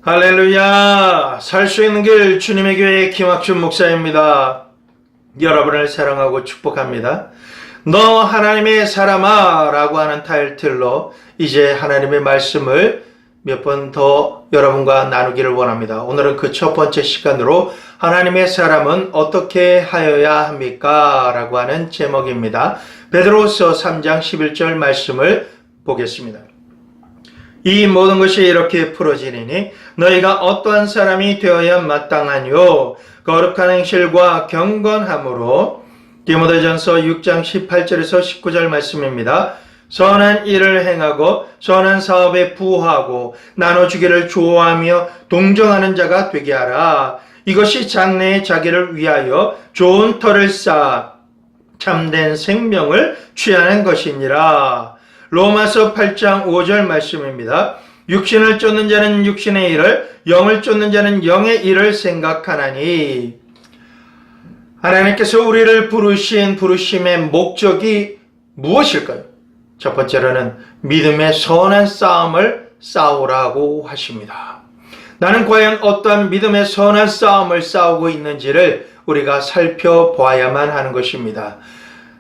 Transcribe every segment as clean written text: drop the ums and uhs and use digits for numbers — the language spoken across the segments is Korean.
할렐루야! 살 수 있는 길 주님의 교회 김학준 목사입니다. 여러분을 사랑하고 축복합니다. 너 하나님의 사람아 라고 하는 타이틀로 이제 하나님의 말씀을 몇 번 더 여러분과 나누기를 원합니다. 오늘은 그 첫 번째 시간으로 하나님의 사람은 어떻게 하여야 합니까? 라고 하는 제목입니다. 베드로서 3장 11절 말씀을 보겠습니다. 이 모든 것이 이렇게 풀어지리니 너희가 어떠한 사람이 되어야 마땅하뇨 거룩한 행실과 경건함으로. 디모데전서 6장 18절에서 19절 말씀입니다. 선한 일을 행하고 선한 사업에 부하고 나눠주기를 좋아하며 동정하는 자가 되게 하라. 이것이 장래에 자기를 위하여 좋은 터를 쌓아 참된 생명을 취하는 것이니라. 로마서 8장 5절 말씀입니다. 육신을 쫓는 자는 육신의 일을, 영을 쫓는 자는 영의 일을 생각하나니. 하나님께서 우리를 부르심의 목적이 무엇일까요? 첫 번째로는 믿음의 선한 싸움을 싸우라고 하십니다. 나는 과연 어떠한 믿음의 선한 싸움을 싸우고 있는지를 우리가 살펴봐야만 하는 것입니다.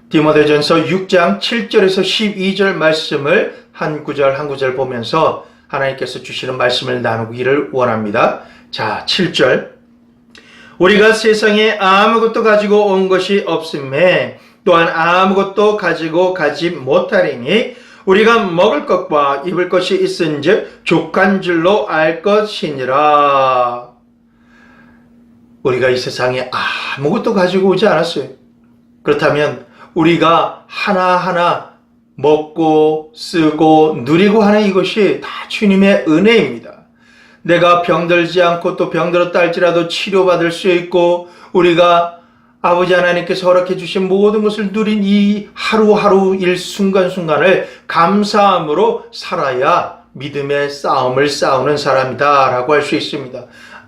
디모데전서 6장 7절에서 12절 말씀을 한 구절 한 구절 보면서 하나님께서 주시는 말씀을 나누기를 원합니다. 자, 7절. 우리가 세상에 아무것도 가지고 온 것이 없음에 또한 아무것도 가지고 가지 못하리니 우리가 먹을 것과 입을 것이 있은즉 족한 줄로 알 것이니라. 우리가 이 세상에 아무것도 가지고 오지 않았어요. 그렇다면 우리가 하나하나 먹고 쓰고 누리고 하는 이것이 다 주님의 은혜입니다. 내가 병들지 않고 또 병들었다 할지라도 치료받을 수 있고 우리가 아버지 하나님께서 허락해 주신 모든 것을 누린 이 하루하루 일순간순간을 감사함으로 살아야 믿음의 싸움을 싸우는 사람이다 라고 할 수 있습니다.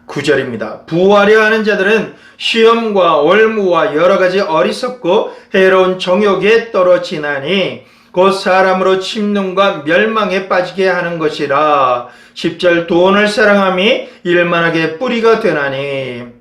9절입니다. 부하려 하는 자들은 시험과 올무와 여러가지 어리석고 해로운 정욕에 떨어지나니 곧 사람으로 침노과 멸망에 빠지게 하는 것이라. 10절. 돈을 사랑함이 일만하게 뿌리가 되나니.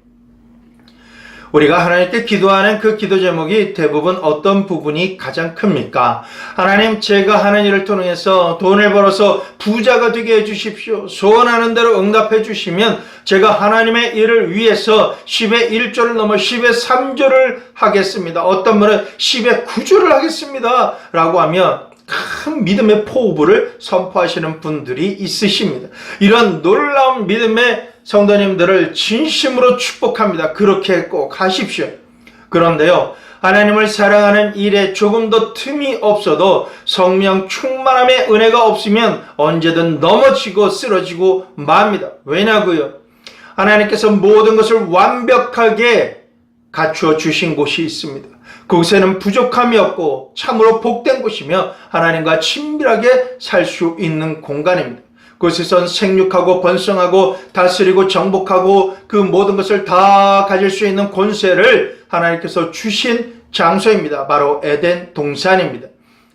우리가 하나님께 기도하는 그 기도 제목이 대부분 어떤 부분이 가장 큽니까? 하나님, 제가 하는 일을 통해서 돈을 벌어서 부자가 되게 해주십시오. 소원하는 대로 응답해 주시면 제가 하나님의 일을 위해서 10의 1조를 넘어 10의 3조를 하겠습니다. 어떤 분은 10의 9조를 하겠습니다 라고 하면 큰 믿음의 포부를 선포하시는 분들이 있으십니다. 이런 놀라운 믿음의 성도님들을 진심으로 축복합니다. 그렇게 꼭 하십시오. 그런데요, 하나님을 사랑하는 일에 조금 더 틈이 없어도 성령 충만함의 은혜가 없으면 언제든 넘어지고 쓰러지고 맙니다. 왜냐고요? 하나님께서 모든 것을 완벽하게 갖추어 주신 곳이 있습니다. 그곳에는 부족함이 없고 참으로 복된 곳이며 하나님과 친밀하게 살 수 있는 공간입니다. 그곳에선 생육하고 번성하고 다스리고 정복하고 그 모든 것을 다 가질 수 있는 권세를 하나님께서 주신 장소입니다. 바로 에덴 동산입니다.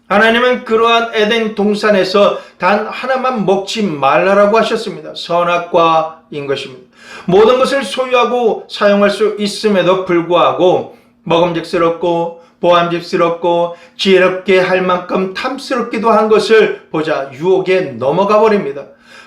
하나님은 그러한 에덴 동산에서 단 하나만 먹지 말라라고 하셨습니다. 선악과인 것입니다. 모든 것을 소유하고 사용할 수 있음에도 불구하고 먹음직스럽고 보암직스럽고 지혜롭게 할 만큼 탐스럽기도 한 것을 보자 유혹에 넘어가 버립니다.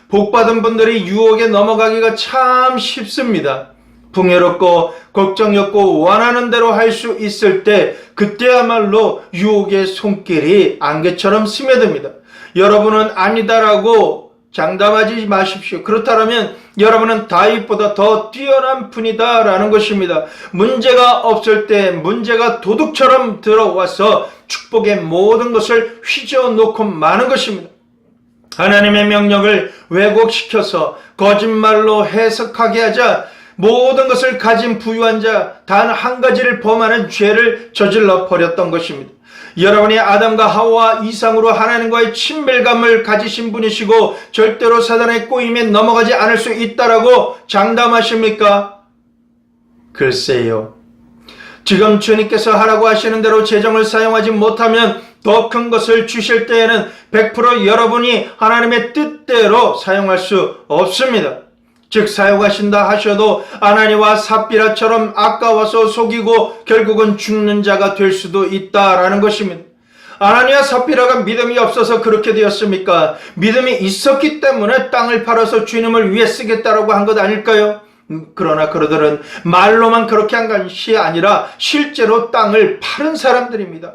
복받은 분들이 유혹에 넘어가기가 참 쉽습니다. 풍요롭고 걱정이 없고 원하는 대로 할 수 있을 때 그때야말로 유혹의 손길이 안개처럼 스며듭니다. 여러분은 아니다라고 장담하지 마십시오. 그렇다면 여러분은 다윗보다 더 뛰어난 분이다 라는 것입니다. 문제가 없을 때 문제가 도둑처럼 들어와서 축복의 모든 것을 휘저어놓고 마는 것입니다. 하나님의 명령을 왜곡시켜서 거짓말로 해석하게 하자 모든 것을 가진 부유한 자 단 한 가지를 범하는 죄를 저질러 버렸던 것입니다. 여러분이 아담과 하와 이상으로 하나님과의 친밀감을 가지신 분이시고 절대로 사단의 꼬임에 넘어가지 않을 수 있다라고 장담하십니까? 글쎄요. 지금 주님께서 하라고 하시는 대로 재정을 사용하지 못하면 더 큰 것을 주실 때에는 100% 여러분이 하나님의 뜻대로 사용할 수 없습니다. 즉 사용하신다 하셔도 아나니와 삽비라처럼 아까워서 속이고 결국은 죽는 자가 될 수도 있다라는 것입니다. 아나니와 삽비라가 믿음이 없어서 그렇게 되었습니까? 믿음이 있었기 때문에 땅을 팔아서 주님을 위해 쓰겠다라고 한 것 아닐까요? 그러나 그들은 말로만 그렇게 한 것이 아니라 실제로 땅을 파는 사람들입니다.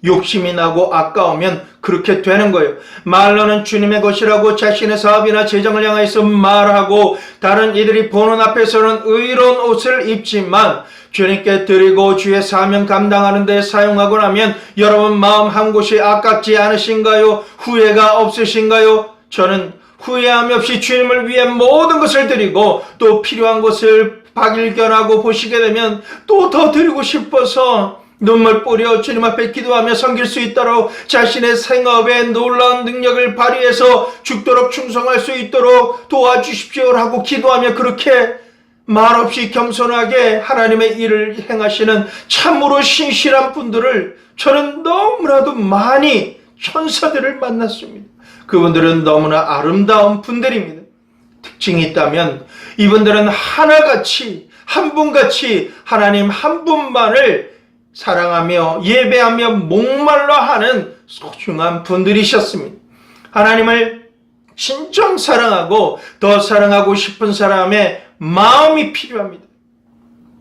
욕심이 나고 아까우면 그렇게 되는 거예요. 말로는 주님의 것이라고 자신의 사업이나 재정을 향해서 말하고 다른 이들이 보는 앞에서는 의로운 옷을 입지만 주님께 드리고 주의 사명 감당하는 데 사용하고 나면 여러분 마음 한 곳이 아깝지 않으신가요? 후회가 없으신가요? 저는 후회함이 없이 주님을 위해 모든 것을 드리고 또 필요한 것을 발견하고 보시게 되면 또 더 드리고 싶어서 눈물 뿌려 주님 앞에 기도하며 섬길 수 있도록 자신의 생업에 놀라운 능력을 발휘해서 죽도록 충성할 수 있도록 도와주십시오라고 기도하며 그렇게 말없이 겸손하게 하나님의 일을 행하시는 참으로 신실한 분들을 저는 너무나도 많이 천사들을 만났습니다. 그분들은 너무나 아름다운 분들입니다. 특징이 있다면 이분들은 하나같이 한 분같이 하나님 한 분만을 사랑하며 예배하며 목말라 하는 소중한 분들이셨습니다. 하나님을 진정 사랑하고 더 사랑하고 싶은 사람의 마음이 필요합니다.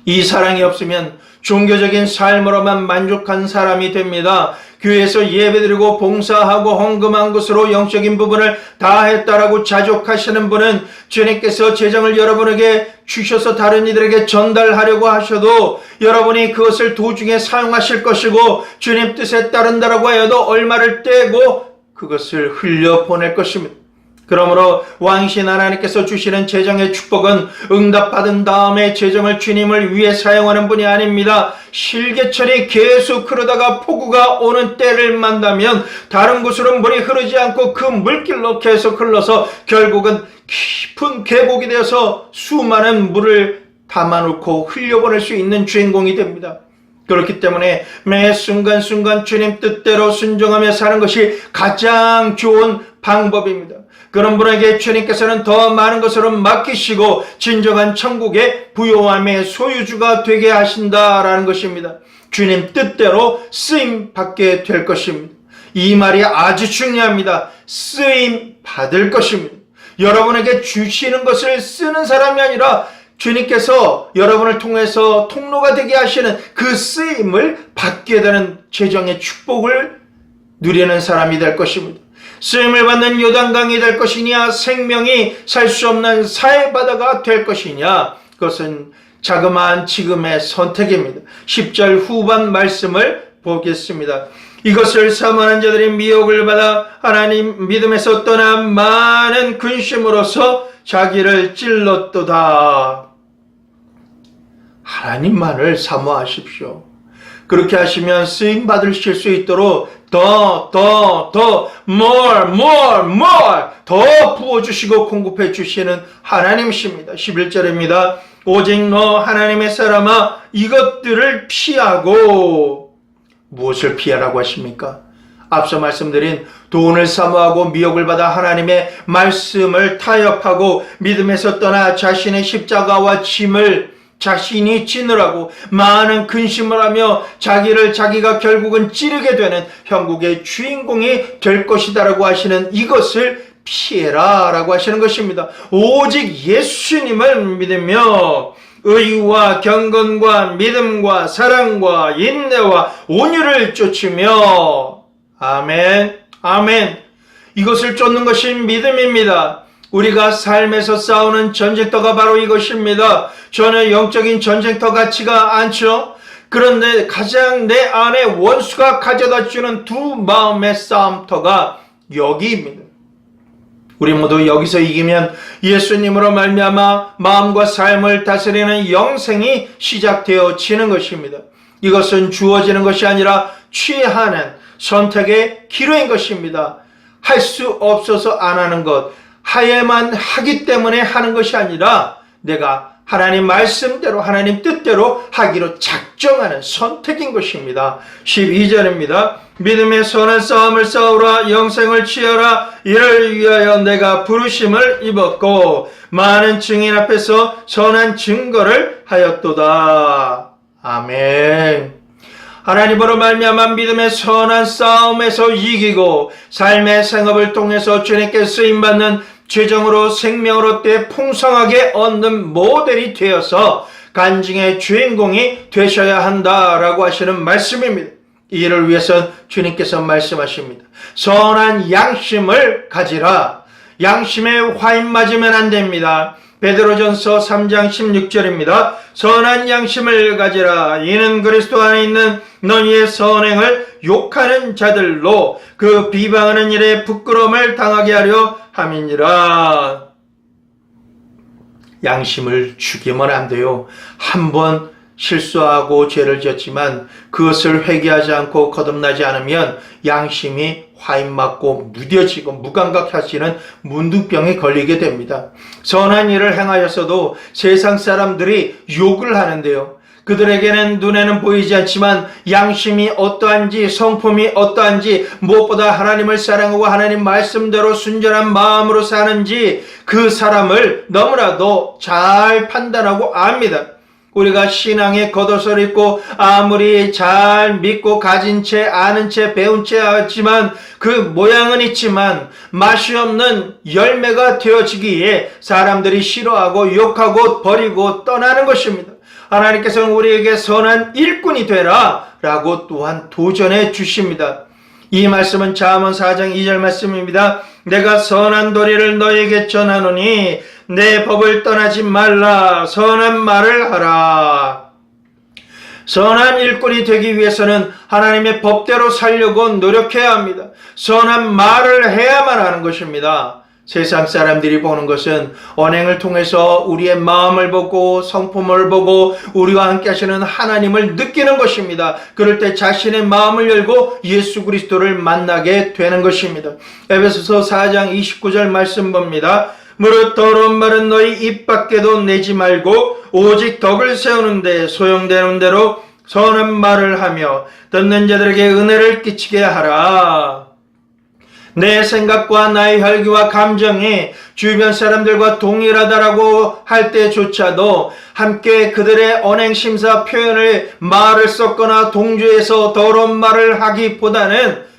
이 사랑이 없으면 종교적인 삶으로만 만족한 사람이 됩니다. 교회에서 예배드리고 봉사하고 헌금한 것으로 영적인 부분을 다 했다라고 자족하시는 분은 주님께서 재정을 여러분에게 주셔서 다른 이들에게 전달하려고 하셔도 여러분이 그것을 도중에 사용하실 것이고 주님 뜻에 따른다라고 하여도 얼마를 떼고 그것을 흘려보낼 것입니다. 그러므로 왕이신 하나님께서 주시는 재정의 축복은 응답받은 다음에 재정을 주님을 위해 사용하는 분이 아닙니다. 실개천이 계속 흐르다가 폭우가 오는 때를 만나면 다른 곳으로 물이 흐르지 않고 그 물길로 계속 흘러서 결국은 깊은 계곡이 되어서 수많은 물을 담아놓고 흘려보낼 수 있는 주인공이 됩니다. 그렇기 때문에 매 순간순간 주님 뜻대로 순종하며 사는 것이 가장 좋은 방법입니다. 그런 분에게 주님께서는 더 많은 것으로 맡기시고 진정한 천국의 부요함의 소유주가 되게 하신다라는 것입니다. 주님 뜻대로 쓰임 받게 될 것입니다. 이 말이 아주 중요합니다. 쓰임 받을 것입니다. 여러분에게 주시는 것을 쓰는 사람이 아니라 주님께서 여러분을 통해서 통로가 되게 하시는 그 쓰임을 받게 되는 재정의 축복을 누리는 사람이 될 것입니다. 쓰임을 받는 요단강이 될 것이냐 생명이 살 수 없는 사해바다가 될 것이냐 그것은 자그마한 지금의 선택입니다. 10절 후반 말씀을 보겠습니다. 이것을 사모하는 자들이 미혹을 받아 하나님 믿음에서 떠나 많은 근심으로서 자기를 찔렀도다. 하나님만을 사모하십시오. 그렇게 하시면 쓰임 받으실 수 있도록 더 더 부어주시고 공급해 주시는 하나님이십니다. 11절입니다. 오직 너 하나님의 사람아 이것들을 피하고 무엇을 피하라고 하십니까? 앞서 말씀드린 돈을 사모하고 미혹을 받아 하나님의 말씀을 타협하고 믿음에서 떠나 자신의 십자가와 짐을 자신이 지느라고 많은 근심을 하며 자기가 결국은 찌르게 되는 형국의 주인공이 될 것이다라고 하시는 이것을 피해라 라고 하시는 것입니다. 오직 예수님을 믿으며 의와 경건과 믿음과 사랑과 인내와 온유를 쫓으며 아멘 아멘. 이것을 쫓는 것이 믿음입니다. 우리가 삶에서 싸우는 전쟁터가 바로 이것입니다. 전혀 영적인 전쟁터 같지가 않죠. 그런데 가장 내 안에 원수가 가져다 주는 두 마음의 싸움터가 여기입니다. 우리 모두 여기서 이기면 예수님으로 말미암아 마음과 삶을 다스리는 영생이 시작되어지는 것입니다. 이것은 주어지는 것이 아니라 취하는 선택의 기로인 것입니다. 할 수 없어서 안 하는 것, 하야만 하기 때문에 하는 것이 아니라 내가 하나님 말씀대로 하나님 뜻대로 하기로 작정하는 선택인 것입니다. 12절입니다. 믿음의 선한 싸움을 싸우라. 영생을 취하라. 이를 위하여 내가 부르심을 입었고 많은 증인 앞에서 선한 증거를 하였도다. 아멘. 하나님으로 말미암아 믿음의 선한 싸움에서 이기고 삶의 생업을 통해서 주님께 쓰임받는 최종으로 생명으로 때 풍성하게 얻는 모델이 되어서 간증의 주인공이 되셔야 한다라고 하시는 말씀입니다. 이를 위해서 주님께서 말씀하십니다. 선한 양심을 가지라. 양심에 화인 맞으면 안 됩니다. 베드로전서 3장 16절입니다. 선한 양심을 가지라. 이는 그리스도 안에 있는 너희의 선행을 욕하는 자들로 그 비방하는 일에 부끄러움을 당하게 하려 함이니라. 양심을 죽이면 안 돼요. 한번 실수하고 죄를 지었지만 그것을 회개하지 않고 거듭나지 않으면 양심이 화인맞고 무뎌지고 무감각해지는 문둥병에 걸리게 됩니다. 선한 일을 행하였어도 세상 사람들이 욕을 하는데요. 그들에게는 눈에는 보이지 않지만 양심이 어떠한지 성품이 어떠한지 무엇보다 하나님을 사랑하고 하나님 말씀대로 순전한 마음으로 사는지 그 사람을 너무나도 잘 판단하고 압니다. 우리가 신앙에 겉옷을 입고 아무리 잘 믿고 가진 채 아는 채 배운 채 하지만 그 모양은 있지만 맛이 없는 열매가 되어지기에 사람들이 싫어하고 욕하고 버리고 떠나는 것입니다. 하나님께서는 우리에게 선한 일꾼이 되라 라고 또한 도전해 주십니다. 이 말씀은 잠언 4장 2절 말씀입니다. 내가 선한 도리를 너에게 전하노니 내 법을 떠나지 말라. 선한 말을 하라. 선한 일꾼이 되기 위해서는 하나님의 법대로 살려고 노력해야 합니다. 선한 말을 해야만 하는 것입니다. 세상 사람들이 보는 것은 언행을 통해서 우리의 마음을 보고 성품을 보고 우리와 함께 하시는 하나님을 느끼는 것입니다. 그럴 때 자신의 마음을 열고 예수 그리스도를 만나게 되는 것입니다. 에베소서 4장 29절 말씀 봅니다. 무릇 더러운 말은 너희 입 밖에도 내지 말고 오직 덕을 세우는데 소용되는 대로 선한 말을 하며 듣는 자들에게 은혜를 끼치게 하라. 내 생각과 나의 혈기와 감정이 주변 사람들과 동일하다라고 할 때조차도 함께 그들의 언행심사 표현을 말을 섞거나 동조해서 더러운 말을 하기보다는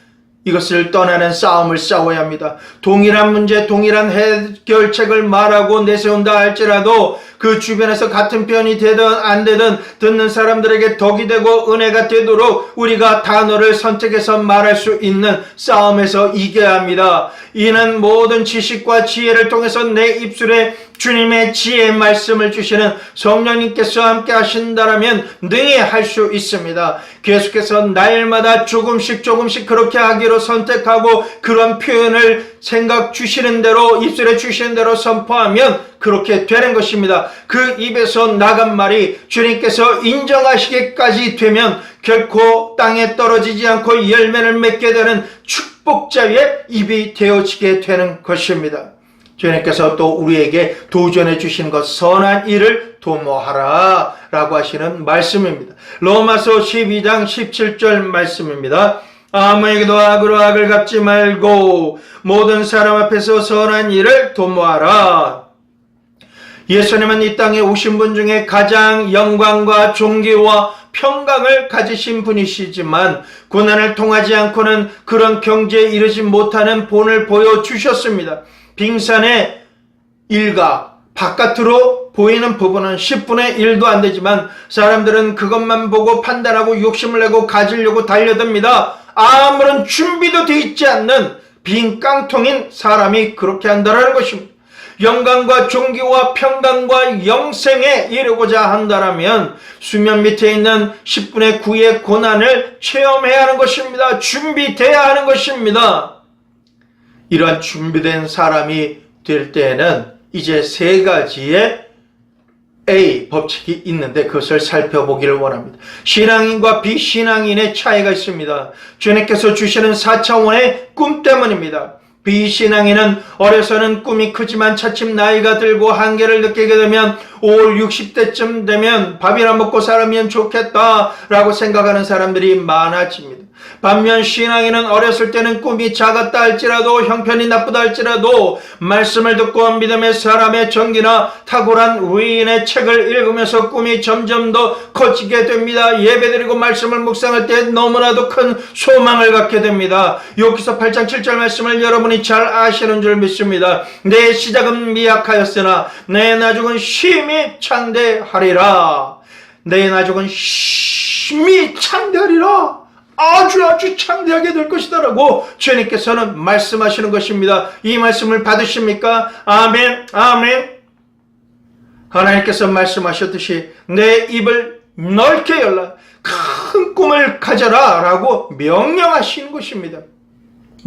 이것을 떠나는 싸움을 싸워야 합니다. 동일한 문제, 동일한 해결책을 말하고 내세운다 할지라도 그 주변에서 같은 표현이 되든 안 되든 듣는 사람들에게 덕이 되고 은혜가 되도록 우리가 단어를 선택해서 말할 수 있는 싸움에서 이겨야 합니다. 이는 모든 지식과 지혜를 통해서 내 입술에 주님의 지혜의 말씀을 주시는 성령님께서 함께 하신다라면 능히 할 수 있습니다. 계속해서 날마다 조금씩 그렇게 하기로 선택하고 그런 표현을 생각 주시는 대로 입술에 주시는 대로 선포하면 그렇게 되는 것입니다. 그 입에서 나간 말이 주님께서 인정하시기까지 되면 결코 땅에 떨어지지 않고 열매를 맺게 되는 축복자의 입이 되어지게 되는 것입니다. 주님께서 또 우리에게 도전해 주신 것 선한 일을 도모하라 라고 하시는 말씀입니다. 로마서 12장 17절 말씀입니다. 아무에게도 악으로 악을 갚지 말고 모든 사람 앞에서 선한 일을 도모하라. 예수님은 이 땅에 오신 분 중에 가장 영광과 존귀와 평강을 가지신 분이시지만 고난을 통하지 않고는 그런 경지에 이르지 못하는 본을 보여주셨습니다. 빙산의 일각, 바깥으로 보이는 부분은 10분의 1도 안 되지만 사람들은 그것만 보고 판단하고 욕심을 내고 가지려고 달려듭니다. 아무런 준비도 되어 있지 않는 빈 깡통인 사람이 그렇게 한다는 것입니다. 영광과 존귀와 평강과 영생에 이르고자 한다면 수면 밑에 있는 10분의 9의 고난을 체험해야 하는 것입니다. 준비돼야 하는 것입니다. 이러한 준비된 사람이 될 때에는 이제 세 가지의 A 법칙이 있는데 그것을 살펴보기를 원합니다. 신앙인과 비신앙인의 차이가 있습니다. 주님께서 주시는 4차원의 꿈 때문입니다. 비신앙인은 어려서는 꿈이 크지만 차츰 나이가 들고 한계를 느끼게 되면 5, 60대쯤 되면 밥이나 먹고 살면 좋겠다라고 생각하는 사람들이 많아집니다. 반면 신앙인은 어렸을 때는 꿈이 작았다 할지라도 형편이 나쁘다 할지라도 말씀을 듣고 믿음의 사람의 전기나 탁월한 위인의 책을 읽으면서 꿈이 점점 더 커지게 됩니다. 예배드리고 말씀을 묵상할 때 너무나도 큰 소망을 갖게 됩니다. 욥기서 8장 7절 말씀을 여러분이 잘 아시는 줄 믿습니다. 내 시작은 미약하였으나 내 나중은 심히 창대하리라. 내 나중은 심히 창대하리라. 아주 창대하게 될 것이다 라고 주님께서는 말씀하시는 것입니다. 이 말씀을 받으십니까? 아멘, 아멘. 하나님께서 말씀하셨듯이 내 입을 넓게 열라, 큰 꿈을 가져라 라고 명령하시는 것입니다.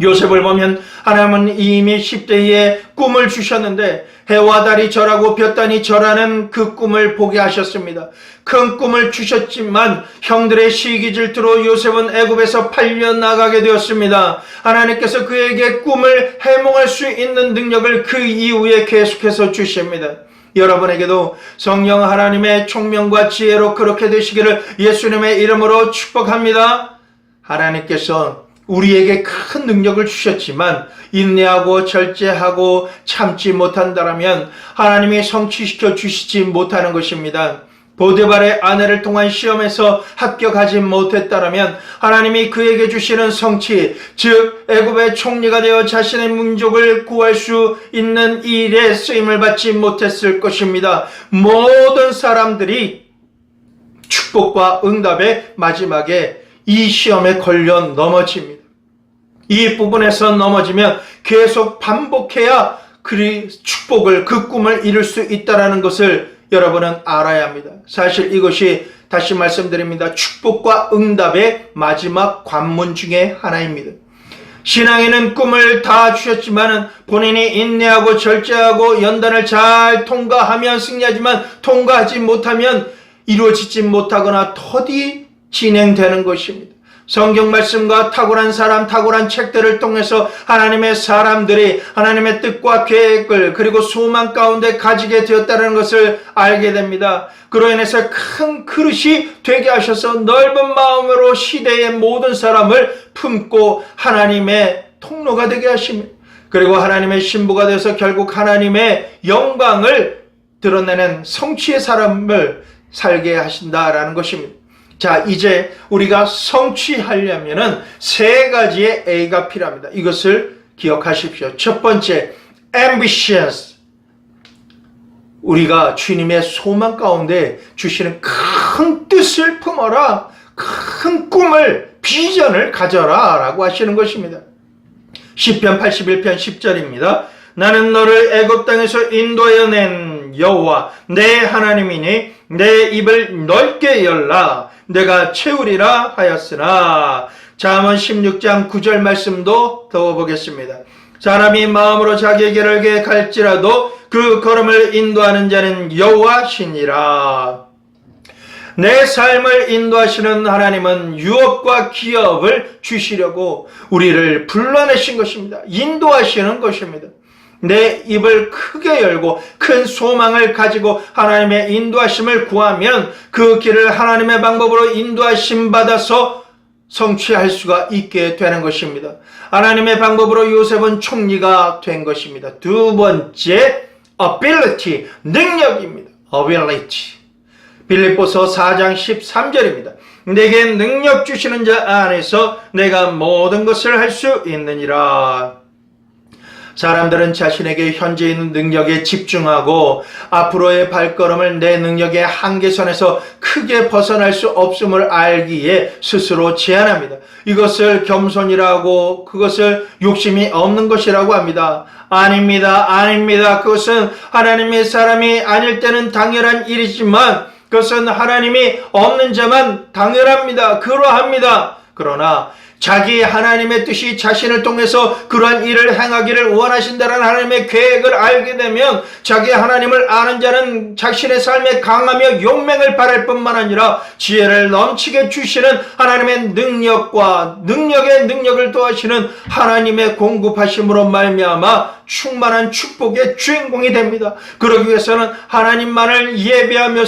요셉을 보면 하나님은 이미 10대에 꿈을 주셨는데 해와 달이 절하고 볕단이 절하는 그 꿈을 보게 하셨습니다. 큰 꿈을 주셨지만 형들의 시기 질투로 요셉은 애굽에서 팔려나가게 되었습니다. 하나님께서 그에게 꿈을 해몽할 수 있는 능력을 그 이후에 계속해서 주십니다. 여러분에게도 성령 하나님의 총명과 지혜로 그렇게 되시기를 예수님의 이름으로 축복합니다. 하나님께서 우리에게 큰 능력을 주셨지만 인내하고 절제하고 참지 못한다면 하나님이 성취시켜 주시지 못하는 것입니다. 보디발의 아내를 통한 시험에서 합격하지 못했다면 하나님이 그에게 주시는 성취, 즉 애굽의 총리가 되어 자신의 민족을 구할 수 있는 일에 쓰임을 받지 못했을 것입니다. 모든 사람들이 축복과 응답의 마지막에 이 시험에 걸려 넘어집니다. 이 부분에서 넘어지면 계속 반복해야 그 축복을, 그 꿈을 이룰 수 있다는 것을 여러분은 알아야 합니다. 사실 이것이 다시 말씀드립니다. 축복과 응답의 마지막 관문 중에 하나입니다. 신앙에는 꿈을 다 주셨지만 본인이 인내하고 절제하고 연단을 잘 통과하면 승리하지만 통과하지 못하면 이루어지지 못하거나 더디 진행되는 것입니다. 성경 말씀과 탁월한 사람, 탁월한 책들을 통해서 하나님의 사람들이 하나님의 뜻과 계획을 그리고 소망 가운데 가지게 되었다는 것을 알게 됩니다. 그로 인해서 큰 그릇이 되게 하셔서 넓은 마음으로 시대의 모든 사람을 품고 하나님의 통로가 되게 하십니다. 그리고 하나님의 신부가 되어서 결국 하나님의 영광을 드러내는 성취의 사람을 살게 하신다라는 것입니다. 자, 이제 우리가 성취하려면은 세 가지의 A가 필요합니다. 이것을 기억하십시오. 첫 번째, ambitious. 우리가 주님의 소망 가운데 주시는 큰 뜻을 품어라. 큰 꿈을, 비전을 가져라 라고 하시는 것입니다. 시편 81편 10절입니다. 나는 너를 애굽 땅에서 인도하여 낸 여호와 내 하나님이니 내 입을 넓게 열라. 내가 채우리라 하였으나. 잠언 16장 9절 말씀도 더 보겠습니다. 사람이 마음으로 자기에게를 계획할지라도 그 걸음을 인도하는 자는 여호와시니라. 내 삶을 인도하시는 하나님은 유업과 기업을 주시려고 우리를 불러내신 것입니다. 인도하시는 것입니다. 내 입을 크게 열고 큰 소망을 가지고 하나님의 인도하심을 구하면 그 길을 하나님의 방법으로 인도하심 받아서 성취할 수가 있게 되는 것입니다. 하나님의 방법으로 요셉은 총리가 된 것입니다. 두 번째, ability, 능력입니다. ability. 빌립보서 4장 13절입니다. 내게 능력 주시는 자 안에서 내가 모든 것을 할 수 있느니라. 사람들은 자신에게 현재 있는 능력에 집중하고 앞으로의 발걸음을 내 능력의 한계선에서 크게 벗어날 수 없음을 알기에 스스로 제한합니다. 이것을 겸손이라고, 그것을 욕심이 없는 것이라고 합니다. 아닙니다. 아닙니다. 그것은 하나님의 사람이 아닐 때는 당연한 일이지만 그것은 하나님이 없는 자만 당연합니다. 그러합니다. 그러나 자기 하나님의 뜻이 자신을 통해서 그러한 일을 행하기를 원하신다는 하나님의 계획을 알게 되면 자기 하나님을 아는 자는 자신의 삶에 강하며 용맹을 발할 뿐만 아니라 지혜를 넘치게 주시는 하나님의 능력과 능력의 능력을 더하시는 하나님의 공급하심으로 말미암아 충만한 축복의 주인공이 됩니다. 그러기 위해서는 하나님만을 예배하며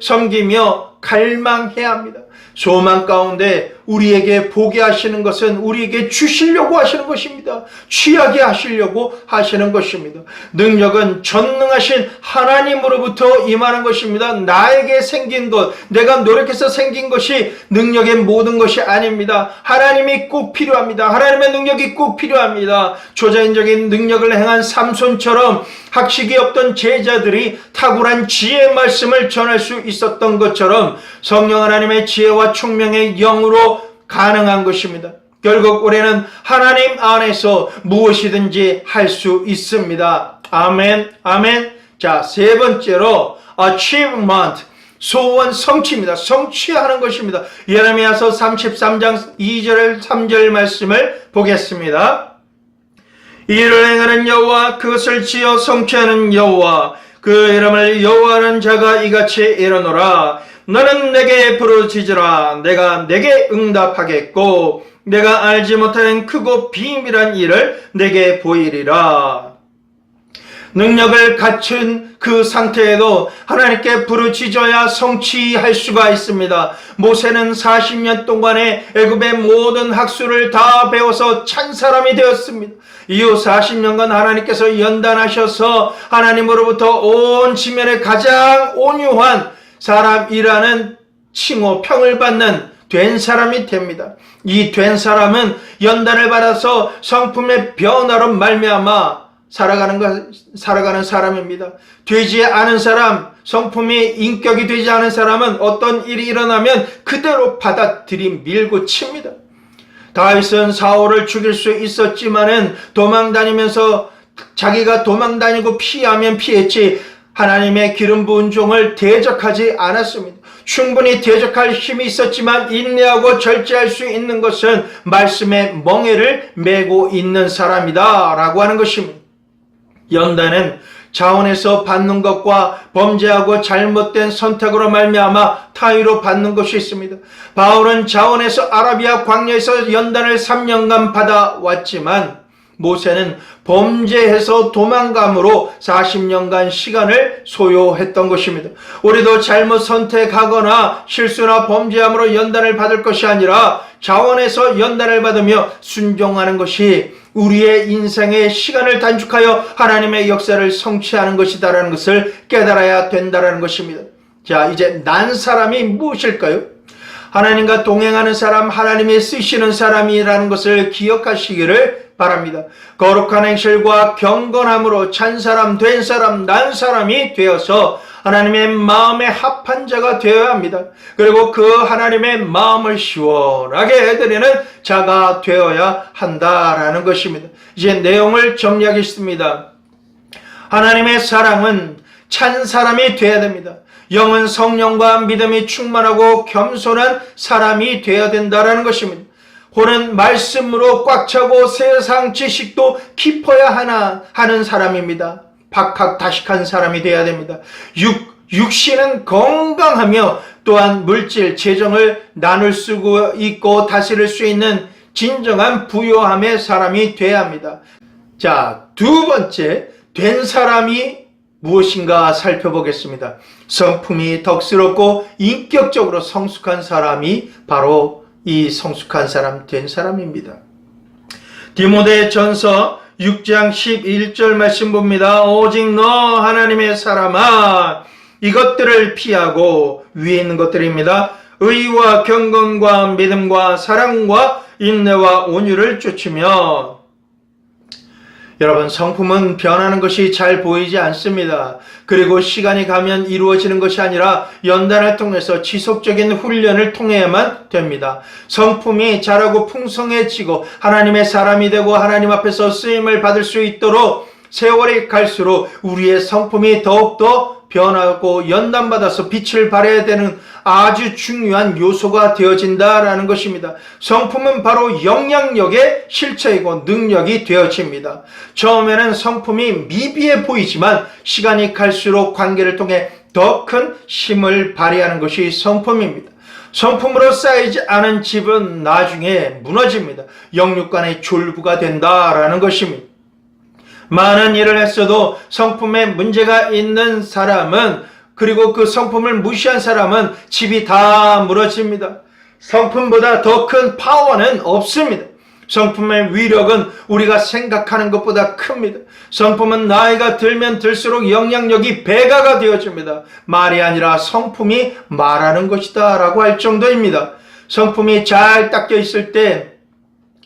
섬기며 갈망해야 합니다. 소망 가운데 우리에게 보게 하시는 것은 우리에게 주시려고 하시는 것입니다. 취하게 하시려고 하시는 것입니다. 능력은 전능하신 하나님으로부터 임하는 것입니다. 나에게 생긴 것, 내가 노력해서 생긴 것이 능력의 모든 것이 아닙니다. 하나님이 꼭 필요합니다. 하나님의 능력이 꼭 필요합니다. 초자연적인 능력을 행한 삼손처럼 학식이 없던 제자들이 탁월한 지혜의 말씀을 전할 수 있었던 것처럼 성령 하나님의 지혜와 총명의 영으로 가능한 것입니다. 결국 우리는 하나님 안에서 무엇이든지 할 수 있습니다. 아멘, 아멘. 자, 세 번째로 achievement, 소원 성취입니다. 성취하는 것입니다. 예레미야서 33장 2절 3절 말씀을 보겠습니다. 이를 행하는 여호와, 그것을 지어 성취하는 여호와, 그 이름을 여호와라는 자가 이같이 이르노라. 너는 내게 부르짖으라. 내가 내게 응답하겠고 내가 알지 못하는 크고 비밀한 일을 내게 보이리라. 능력을 갖춘 그 상태에도 하나님께 부르짖어야 성취할 수가 있습니다. 모세는 40년 동안에 애굽의 모든 학술을 다 배워서 참 사람이 되었습니다. 이후 40년간 하나님께서 연단하셔서 하나님으로부터 온 지면에 가장 온유한 사람이라는 칭호, 평을 받는 된 사람이 됩니다. 이 된 사람은 연단을 받아서 성품의 변화로 말미암아 살아가는 사람입니다. 되지 않은 사람, 성품이 인격이 되지 않은 사람은 어떤 일이 일어나면 그대로 받아들이 밀고 칩니다. 다윗은 사울을 죽일 수 있었지만은 도망다니면서 자기가 도망다니고 피하면 피했지 하나님의 기름 부은 종을 대적하지 않았습니다. 충분히 대적할 힘이 있었지만 인내하고 절제할 수 있는 것은 말씀의 멍에를 메고 있는 사람이다 라고 하는 것입니다. 연단은 자원에서 받는 것과 범죄하고 잘못된 선택으로 말미암아 타의로 받는 것이 있습니다. 바울은 자원에서 아라비아 광야에서 연단을 3년간 받아왔지만 모세는 범죄해서 도망감으로 40년간 시간을 소요했던 것입니다. 우리도 잘못 선택하거나 실수나 범죄함으로 연단을 받을 것이 아니라 자원에서 연단을 받으며 순종하는 것이 우리의 인생의 시간을 단축하여 하나님의 역사를 성취하는 것이다라는 것을 깨달아야 된다라는 것입니다. 자, 이제 난 사람이 무엇일까요? 하나님과 동행하는 사람, 하나님이 쓰시는 사람이라는 것을 기억하시기를 바랍니다. 거룩한 행실과 경건함으로 찬 사람, 된 사람, 난 사람이 되어서 하나님의 마음에 합한 자가 되어야 합니다. 그리고 그 하나님의 마음을 시원하게 해드리는 자가 되어야 한다라는 것입니다. 이제 내용을 정리하겠습니다. 하나님의 사랑은 찬 사람이 되어야 됩니다. 영은 성령과 믿음이 충만하고 겸손한 사람이 되어야 된다라는 것입니다. 혼은 말씀으로 꽉 차고 세상 지식도 깊어야 하는 사람입니다. 박학다식한 사람이 되어야 됩니다. 육신은 건강하며 또한 물질, 재정을 나눌 수 있고 다스릴 수 있는 진정한 부요함의 사람이 되어야 합니다. 자, 두 번째, 된 사람이 무엇인가 살펴보겠습니다. 성품이 덕스럽고 인격적으로 성숙한 사람이 바로 이 성숙한 사람, 된 사람입니다. 디모데전서 6장 11절 말씀 봅니다. 오직 너 하나님의 사람아 이것들을 피하고 위에 있는 것들입니다. 의와 경건과 믿음과 사랑과 인내와 온유를 쫓으며. 여러분, 성품은 변하는 것이 잘 보이지 않습니다. 그리고 시간이 가면 이루어지는 것이 아니라 연단을 통해서 지속적인 훈련을 통해야만 됩니다. 성품이 자라고 풍성해지고 하나님의 사람이 되고 하나님 앞에서 쓰임을 받을 수 있도록 세월이 갈수록 우리의 성품이 더욱더 변하고 연단받아서 빛을 발해야 되는 아주 중요한 요소가 되어진다라는 것입니다. 성품은 바로 영향력의 실체이고 능력이 되어집니다. 처음에는 성품이 미비해 보이지만 시간이 갈수록 관계를 통해 더 큰 힘을 발휘하는 것이 성품입니다. 성품으로 쌓이지 않은 집은 나중에 무너집니다. 영육간의 졸부가 된다라는 것입니다. 많은 일을 했어도 성품에 문제가 있는 사람은, 그리고 그 성품을 무시한 사람은 집이 다 무너집니다. 성품보다 더 큰 파워는 없습니다. 성품의 위력은 우리가 생각하는 것보다 큽니다. 성품은 나이가 들면 들수록 영향력이 배가가 되어집니다. 말이 아니라 성품이 말하는 것이다 라고 할 정도입니다. 성품이 잘 닦여 있을 때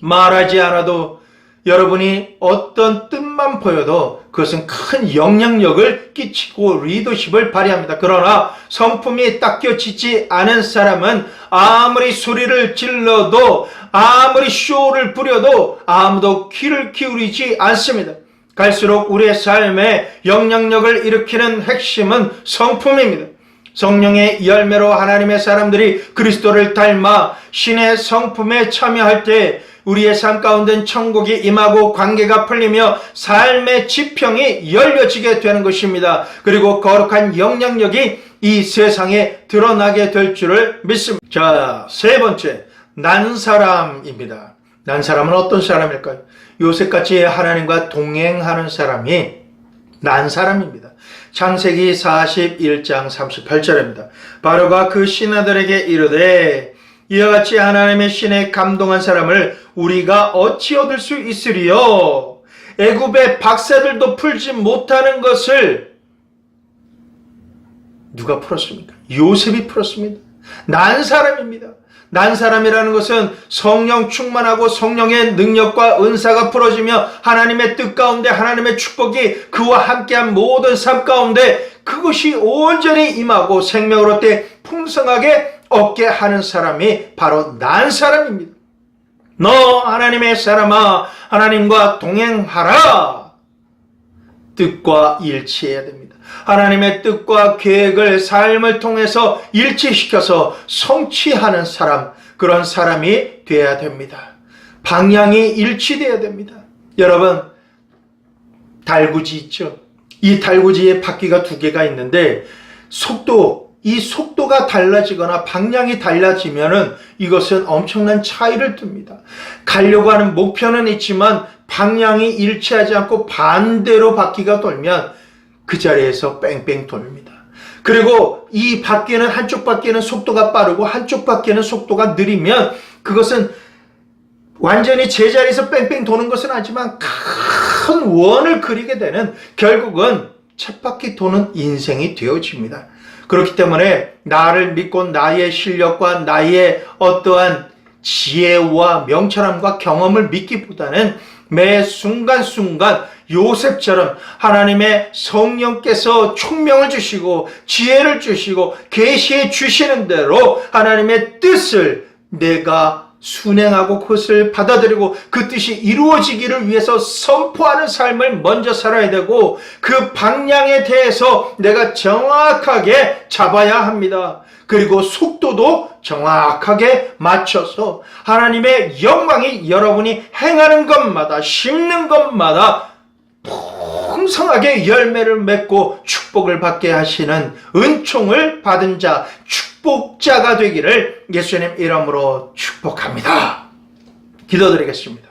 말하지 않아도 여러분이 어떤 뜻만 보여도 그것은 큰 영향력을 끼치고 리더십을 발휘합니다. 그러나 성품이 닦여지지 않은 사람은 아무리 소리를 질러도, 아무리 쇼를 부려도 아무도 귀를 기울이지 않습니다. 갈수록 우리의 삶에 영향력을 일으키는 핵심은 성품입니다. 성령의 열매로 하나님의 사람들이 그리스도를 닮아 신의 성품에 참여할 때 우리의 삶 가운데는 천국이 임하고 관계가 풀리며 삶의 지평이 열려지게 되는 것입니다. 그리고 거룩한 영향력이 이 세상에 드러나게 될 줄을 믿습니다. 자, 세 번째, 난 사람입니다. 난 사람은 어떤 사람일까요? 요셉같이 하나님과 동행하는 사람이 난 사람입니다. 창세기 41장 38절입니다. 바로가 그 신하들에게 이르되 이와 같이 하나님의 신에 감동한 사람을 우리가 어찌 얻을 수 있으리요? 애굽의 박사들도 풀지 못하는 것을 누가 풀었습니까? 요셉이 풀었습니다. 난 사람입니다. 난 사람이라는 것은 성령 충만하고 성령의 능력과 은사가 풀어지며 하나님의 뜻 가운데 하나님의 축복이 그와 함께한 모든 삶 가운데 그것이 온전히 임하고 생명을 얻되 풍성하게 얻게 하는 사람이 바로 난 사람입니다. 너 하나님의 사람아, 하나님과 동행하라. 뜻과 일치해야 됩니다. 하나님의 뜻과 계획을 삶을 통해서 일치시켜서 성취하는 사람, 그런 사람이 되어야 됩니다. 방향이 일치되어야 됩니다. 여러분, 달구지 있죠? 이 달구지에 바퀴가 두 개가 있는데 이 속도가 달라지거나 방향이 달라지면은 이것은 엄청난 차이를 둡니다. 가려고 하는 목표는 있지만 방향이 일치하지 않고 반대로 바퀴가 돌면 그 자리에서 뺑뺑 돌립니다. 그리고 이 바퀴는 한쪽 바퀴는 속도가 빠르고 한쪽 바퀴는 속도가 느리면 그것은 완전히 제자리에서 뺑뺑 도는 것은 아니지만 큰 원을 그리게 되는, 결국은 쳇바퀴 도는 인생이 되어집니다. 그렇기 때문에 나를 믿고 나의 실력과 나의 어떠한 지혜와 명철함과 경험을 믿기보다는 매 순간순간 요셉처럼 하나님의 성령께서 총명을 주시고 지혜를 주시고 계시해 주시는 대로 하나님의 뜻을 내가 순행하고 그것을 받아들이고 그 뜻이 이루어지기를 위해서 선포하는 삶을 먼저 살아야 되고, 그 방향에 대해서 내가 정확하게 잡아야 합니다. 그리고 속도도 정확하게 맞춰서 하나님의 영광이 여러분이 행하는 것마다, 심는 것마다 풍성하게 열매를 맺고 축복을 받게 하시는 은총을 받은 자, 축복자가 되기를 예수님 이름으로 축복합니다. 기도드리겠습니다.